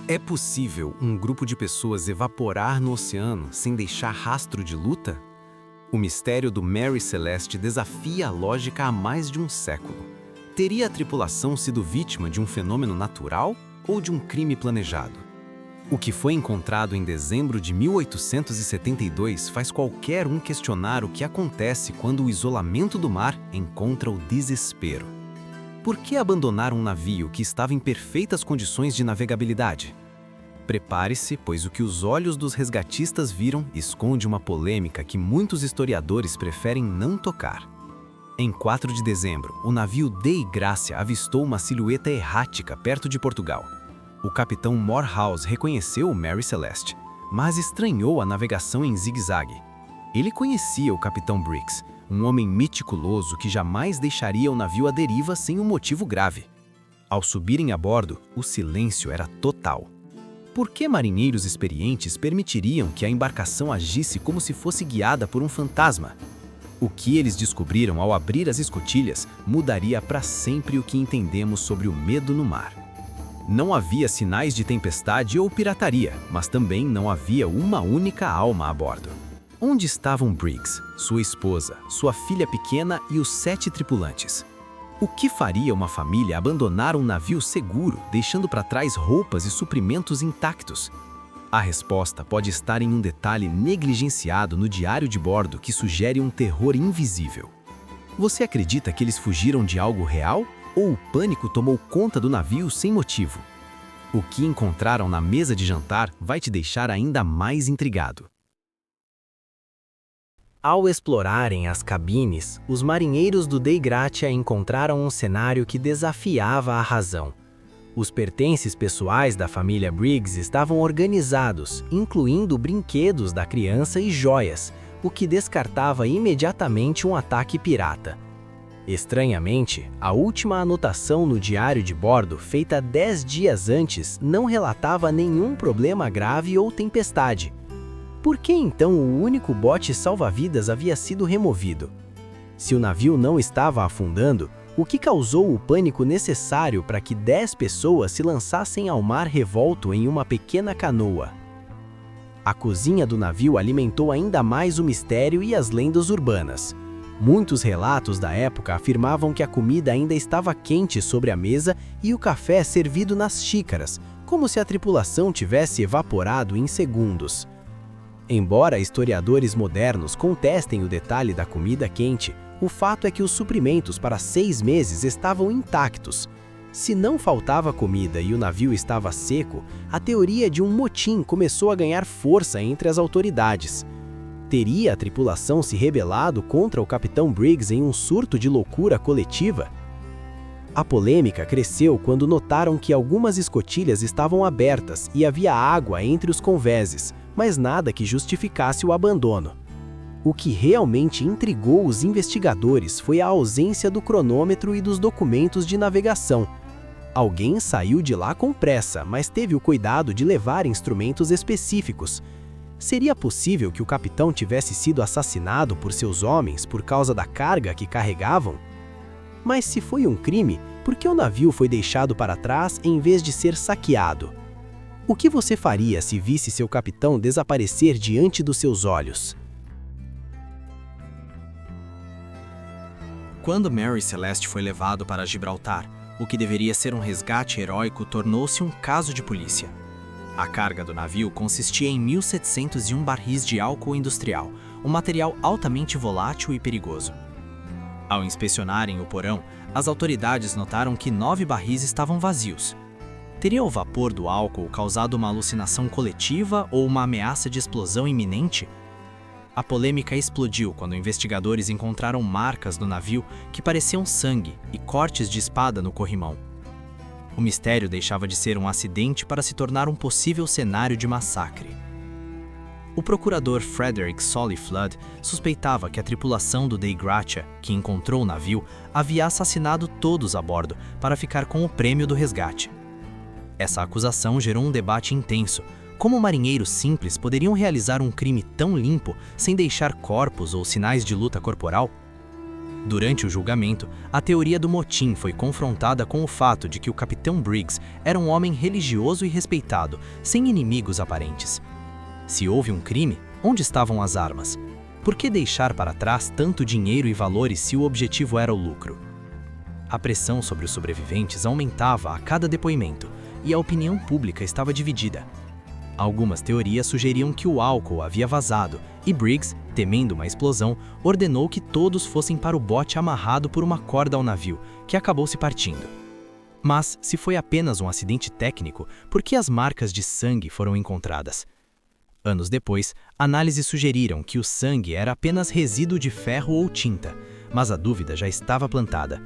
É possível um grupo de pessoas evaporar no oceano sem deixar rastro de luta? O mistério do Mary Celeste desafia a lógica há mais de um século. Teria a tripulação sido vítima de um fenômeno natural ou de um crime planejado? O que foi encontrado em dezembro de 1872 faz qualquer um questionar o que acontece quando o isolamento do mar encontra o desespero. Por que abandonar um navio que estava em perfeitas condições de navegabilidade? Prepare-se, pois o que os olhos dos resgatistas viram esconde uma polêmica que muitos historiadores preferem não tocar. Em 4 de dezembro, o navio Dei Gracia avistou uma silhueta errática perto de Portugal. O capitão Morehouse reconheceu o Mary Celeste, mas estranhou a navegação em zigue-zague. Ele conhecia o capitão Briggs, um homem meticuloso que jamais deixaria o navio à deriva sem um motivo grave. Ao subirem a bordo, o silêncio era total. Por que marinheiros experientes permitiriam que a embarcação agisse como se fosse guiada por um fantasma? O que eles descobriram ao abrir as escotilhas mudaria para sempre o que entendemos sobre o medo no mar. Não havia sinais de tempestade ou pirataria, mas também não havia uma única alma a bordo. Onde estavam Briggs, sua esposa, sua filha pequena e os 7 tripulantes? O que faria uma família abandonar um navio seguro, deixando para trás roupas e suprimentos intactos? A resposta pode estar em um detalhe negligenciado no diário de bordo que sugere um terror invisível. Você acredita que eles fugiram de algo real ou o pânico tomou conta do navio sem motivo? O que encontraram na mesa de jantar vai te deixar ainda mais intrigado. Ao explorarem as cabines, os marinheiros do Dei Gracia encontraram um cenário que desafiava a razão. Os pertences pessoais da família Briggs estavam organizados, incluindo brinquedos da criança e joias, o que descartava imediatamente um ataque pirata. Estranhamente, a última anotação no diário de bordo, feita 10 dias antes, não relatava nenhum problema grave ou tempestade. Por que então o único bote salva-vidas havia sido removido? Se o navio não estava afundando, o que causou o pânico necessário para que 10 pessoas se lançassem ao mar revolto em uma pequena canoa? A cozinha do navio alimentou ainda mais o mistério e as lendas urbanas. Muitos relatos da época afirmavam que a comida ainda estava quente sobre a mesa e o café servido nas xícaras, como se a tripulação tivesse evaporado em segundos. Embora historiadores modernos contestem o detalhe da comida quente, o fato é que os suprimentos para 6 meses estavam intactos. Se não faltava comida e o navio estava seco, a teoria de um motim começou a ganhar força entre as autoridades. Teria a tripulação se rebelado contra o capitão Briggs em um surto de loucura coletiva? A polêmica cresceu quando notaram que algumas escotilhas estavam abertas e havia água entre os convéses, mas nada que justificasse o abandono. O que realmente intrigou os investigadores foi a ausência do cronômetro e dos documentos de navegação. Alguém saiu de lá com pressa, mas teve o cuidado de levar instrumentos específicos. Seria possível que o capitão tivesse sido assassinado por seus homens por causa da carga que carregavam? Mas se foi um crime, por que o navio foi deixado para trás em vez de ser saqueado? O que você faria se visse seu capitão desaparecer diante dos seus olhos? Quando Mary Celeste foi levado para Gibraltar, o que deveria ser um resgate heróico tornou-se um caso de polícia. A carga do navio consistia em 1.701 barris de álcool industrial, um material altamente volátil e perigoso. Ao inspecionarem o porão, as autoridades notaram que 9 barris estavam vazios. Teria o vapor do álcool causado uma alucinação coletiva ou uma ameaça de explosão iminente? A polêmica explodiu quando investigadores encontraram marcas no navio que pareciam sangue e cortes de espada no corrimão. O mistério deixava de ser um acidente para se tornar um possível cenário de massacre. O procurador Frederick Solly Flood suspeitava que a tripulação do Dei Gracia, que encontrou o navio, havia assassinado todos a bordo para ficar com o prêmio do resgate. Essa acusação gerou um debate intenso. Como marinheiros simples poderiam realizar um crime tão limpo sem deixar corpos ou sinais de luta corporal? Durante o julgamento, a teoria do motim foi confrontada com o fato de que o capitão Briggs era um homem religioso e respeitado, sem inimigos aparentes. Se houve um crime, onde estavam as armas? Por que deixar para trás tanto dinheiro e valores se o objetivo era o lucro? A pressão sobre os sobreviventes aumentava a cada depoimento, e a opinião pública estava dividida. Algumas teorias sugeriam que o álcool havia vazado, e Briggs, temendo uma explosão, ordenou que todos fossem para o bote amarrado por uma corda ao navio, que acabou se partindo. Mas, se foi apenas um acidente técnico, por que as marcas de sangue foram encontradas? Anos depois, análises sugeriram que o sangue era apenas resíduo de ferro ou tinta, mas a dúvida já estava plantada.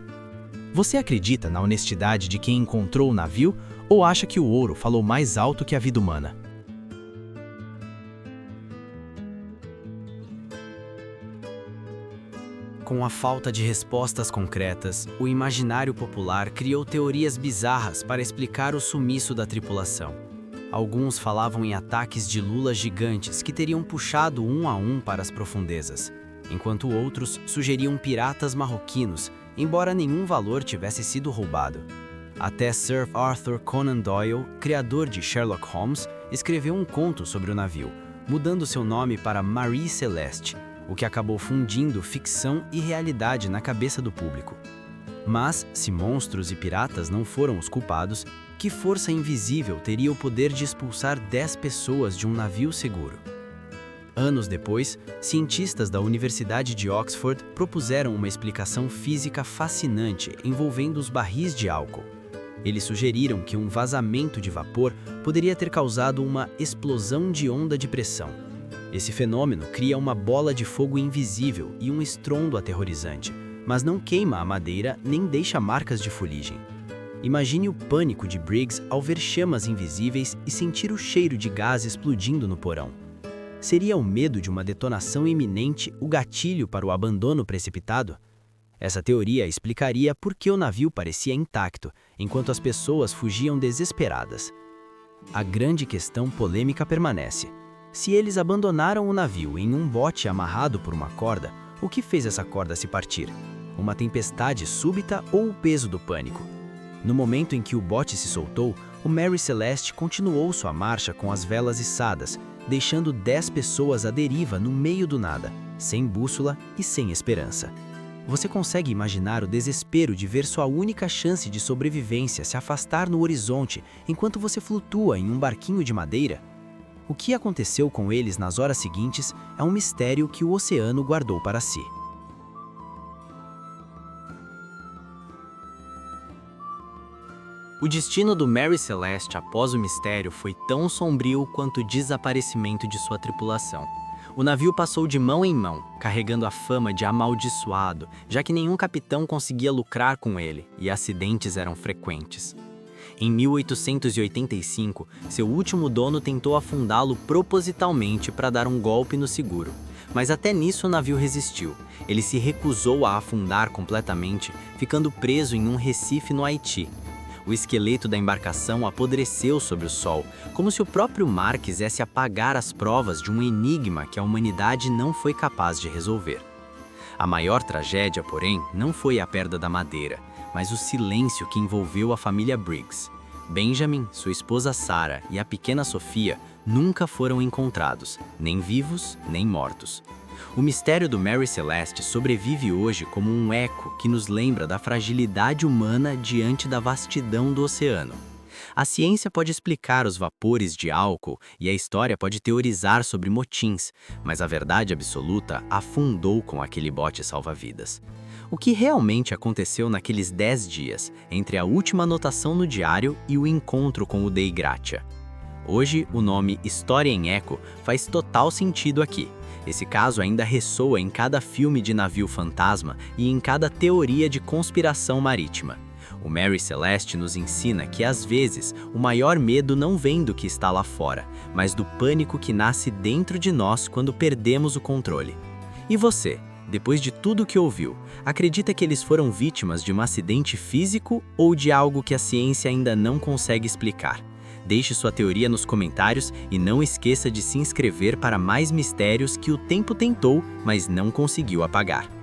Você acredita na honestidade de quem encontrou o navio ou acha que o ouro falou mais alto que a vida humana? Com a falta de respostas concretas, o imaginário popular criou teorias bizarras para explicar o sumiço da tripulação. Alguns falavam em ataques de lulas gigantes que teriam puxado um a um para as profundezas, enquanto outros sugeriam piratas marroquinos, embora nenhum valor tivesse sido roubado. Até Sir Arthur Conan Doyle, criador de Sherlock Holmes, escreveu um conto sobre o navio, mudando seu nome para Marie Celeste, o que acabou fundindo ficção e realidade na cabeça do público. Mas, se monstros e piratas não foram os culpados, que força invisível teria o poder de expulsar 10 pessoas de um navio seguro? Anos depois, cientistas da Universidade de Oxford propuseram uma explicação física fascinante envolvendo os barris de álcool. Eles sugeriram que um vazamento de vapor poderia ter causado uma explosão de onda de pressão. Esse fenômeno cria uma bola de fogo invisível e um estrondo aterrorizante, mas não queima a madeira nem deixa marcas de fuligem. Imagine o pânico de Briggs ao ver chamas invisíveis e sentir o cheiro de gás explodindo no porão. Seria o medo de uma detonação iminente o gatilho para o abandono precipitado? Essa teoria explicaria por que o navio parecia intacto, enquanto as pessoas fugiam desesperadas. A grande questão polêmica permanece. Se eles abandonaram o navio em um bote amarrado por uma corda, o que fez essa corda se partir? Uma tempestade súbita ou o peso do pânico? No momento em que o bote se soltou, o Mary Celeste continuou sua marcha com as velas içadas, deixando 10 pessoas à deriva no meio do nada, sem bússola e sem esperança. Você consegue imaginar o desespero de ver sua única chance de sobrevivência se afastar no horizonte enquanto você flutua em um barquinho de madeira? O que aconteceu com eles nas horas seguintes é um mistério que o oceano guardou para si. O destino do Mary Celeste após o mistério foi tão sombrio quanto o desaparecimento de sua tripulação. O navio passou de mão em mão, carregando a fama de amaldiçoado, já que nenhum capitão conseguia lucrar com ele e acidentes eram frequentes. Em 1885, seu último dono tentou afundá-lo propositalmente para dar um golpe no seguro. Mas até nisso o navio resistiu. Ele se recusou a afundar completamente, ficando preso em um recife no Haiti. O esqueleto da embarcação apodreceu sob o sol, como se o próprio mar quisesse apagar as provas de um enigma que a humanidade não foi capaz de resolver. A maior tragédia, porém, não foi a perda da madeira, mas o silêncio que envolveu a família Briggs. Benjamin, sua esposa Sarah e a pequena Sofia nunca foram encontrados, nem vivos, nem mortos. O mistério do Mary Celeste sobrevive hoje como um eco que nos lembra da fragilidade humana diante da vastidão do oceano. A ciência pode explicar os vapores de álcool e a história pode teorizar sobre motins, mas a verdade absoluta afundou com aquele bote salva-vidas. O que realmente aconteceu naqueles 10 dias, entre a última anotação no diário e o encontro com o Dei Gratia? Hoje, o nome História em Eco faz total sentido aqui. Esse caso ainda ressoa em cada filme de navio fantasma e em cada teoria de conspiração marítima. O Mary Celeste nos ensina que, às vezes, o maior medo não vem do que está lá fora, mas do pânico que nasce dentro de nós quando perdemos o controle. E você, depois de tudo que ouviu, acredita que eles foram vítimas de um acidente físico ou de algo que a ciência ainda não consegue explicar? Deixe sua teoria nos comentários e não esqueça de se inscrever para mais mistérios que o tempo tentou, mas não conseguiu apagar.